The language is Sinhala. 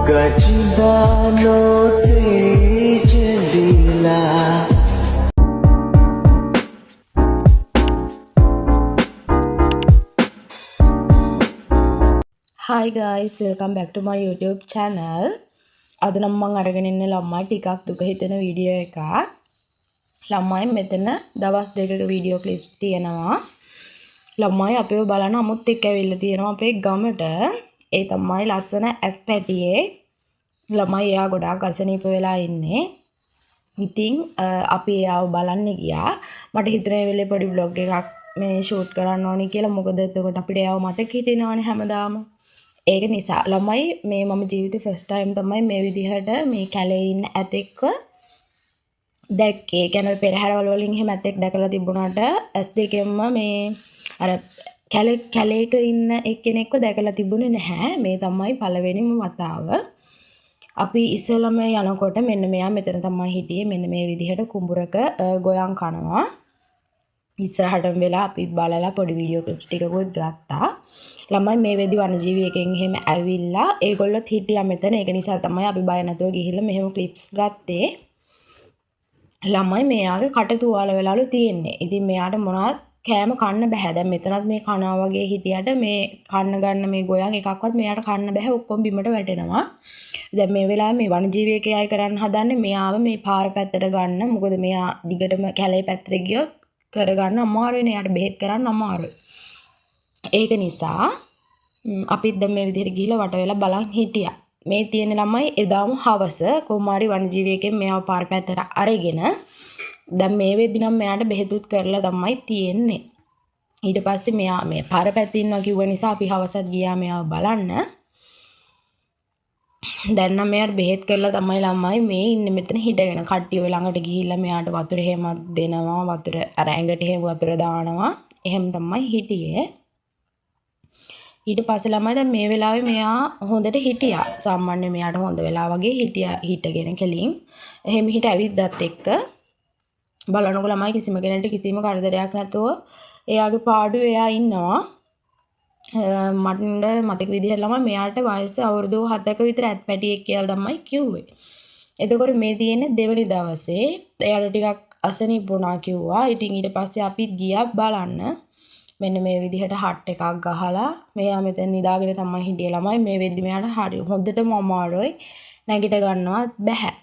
Hi guys, welcome back to my YouTube channel. අද නම් මම අරගෙන ඉන්නේ ළමයි ටිකක් දුක හිතෙන වීඩියෝ එකක්. ළමයි මෙතන දවස් දෙකක වීඩියෝ ක්ලිප්ස් තියෙනවා. ළමයි අපිව බලන අමුත් එක්ක ඇවිල්ලා තියෙනවා අපේ ගමට. ඒ තමයි ලස්සන ඇත් පැටියේ. ළමයි එයා ගොඩාක් අසනීප වෙලා ඉන්නේ. ඉතින් අපි එයාව බලන්න ගියා. මට හිතුනේ ඒ වෙලේ පොඩි vlog එකක් මේ ෂූට් කරන්න ඕනි කියලා. මොකද එතකොට අපිට එයාව මතක හිටිනවනේ හැමදාම. ඒක නිසා ළමයි මේ මම ජීවිතේ ෆස්ට් ටයිම් තමයි මේ විදිහට මේ කැලේ ඉන්න ඇතෙක්ව දැක්කේ. ඒ කියන්නේ පෙරහැරවල වලින් එහෙම ඇතෙක් දැකලා තිබුණාට S2කින්ම මේ අර කැලේක ඉන්න එක්කෙනෙක්ව දැකලා තිබුණේ නැහැ. මේ තමයි පළවෙනිම වතාව. අපි ඉස්සෙල්ලම යනකොට මෙන්න මෙයා මෙතන තමයි හිටියේ. මෙන්න මේ විදිහට කුඹුරක ගොයම් කනවා. ඉස්සරහටම වෙලා අපිත් බලලා පොඩි වීඩියෝ ක්ලිප්ස් ටිකකුත් ගත්තා. ළමයි මේ වෙදි වනජීවියෙක්ගෙන් එහෙම ඇවිල්ලා ඒගොල්ලොත් හිටියා මෙතන. ඒක නිසා තමයි අපි බය නැතුව ගිහිල්ලා මෙහෙම ක්ලිප්ස් ගත්තේ. ළමයි මෙයාගේ කට තුවාල වෙලාලු තියෙන්නේ. ඉතින් මෙයාට මොනවත් කෑම කන්න බෑ. දැන් මෙතනත් මේ කනවා වගේ හිටියට මේ කන්න ගන්න මේ ගොයන් එකක්වත් මෙයාට කන්න බෑ. ඔක්කොම බිමට වැටෙනවා. දැන් මේ වෙලාවේ මේ වනජීවියෙක් අය කරන්න හදන්නේ මෙයාව මේ පාර පැත්තට ගන්න. මොකද මෙයා දිගටම කැලේ පැත්තට ගියොත් කරගන්න අමාරුයිනේ. යාට බෙහෙත් කරන්න අමාරුයි. ඒක නිසා අපිත් දැන් මේ විදිහට ගිහිල්ලා වට වෙලා බලන් හිටියා. මේ තියෙන ළමයි එදාම හවස කුමාරි වනජීවියෙක්ගෙන් මෙයාව පාර පැත්තට අරගෙන දැන් මේ වෙද්දි නම් මෙයාට බෙහෙතුත් කරලා තමයි තියෙන්නේ. ඊට පස්සේ මෙයා මේ පාර පැත්තේ ඉන්නවා කිව්ව නිසා අපි හවසත් ගියා මෙයාව බලන්න. දැන් නම් මෙයාට බෙහෙත් කරලා තමයි ළමයි මේ ඉන්නේ මෙතන හිටගෙන. කට්ටිය ළඟට ගිහිල්ලා මෙයාට වතුර එහෙමත් දෙනවා. වතුර අර ඇඟට එහෙම වතුර දානවා. එහෙම තමයි හිටියේ. ඊට පස්සේ ළමයි දැන් මේ වෙලාවේ මෙයා හොඳට හිටියා. සාමාන්‍ය මෙයාට හොඳ වෙලා වගේ හිටියා හිටගෙන කෙලින්. එහෙම හිට ඇවිද්දත් එක්ක බලනකොට ළමයි කිසිම කෙනෙක්ට කිසිම කරදරයක් නැතුව එයාගේ පාඩුවේ එයා ඉන්නවා. මට මතක විදිහට ළමයි මෙයාට වයස අවුරුදු 7ක විතර ඇත් පැටියෙක් කියලා තමයි කිව්වේ. එතකොට මේ තියෙන්නේ දෙවෙනි දවසේ. එයාට ටිකක් අසනීප වුණා කිව්වා. ඉතින් ඊට පස්සේ අපිත් ගියා බලන්න. මෙන්න මේ විදිහට හට් එකක් ගහලා මෙයා මෙතන නිදාගෙන තමයි හිටියේ ළමයි. මේ වෙද්දි මෙයාට හරි හොඳටම අමාරුයි. නැගිට ගන්නවත් බැහැ.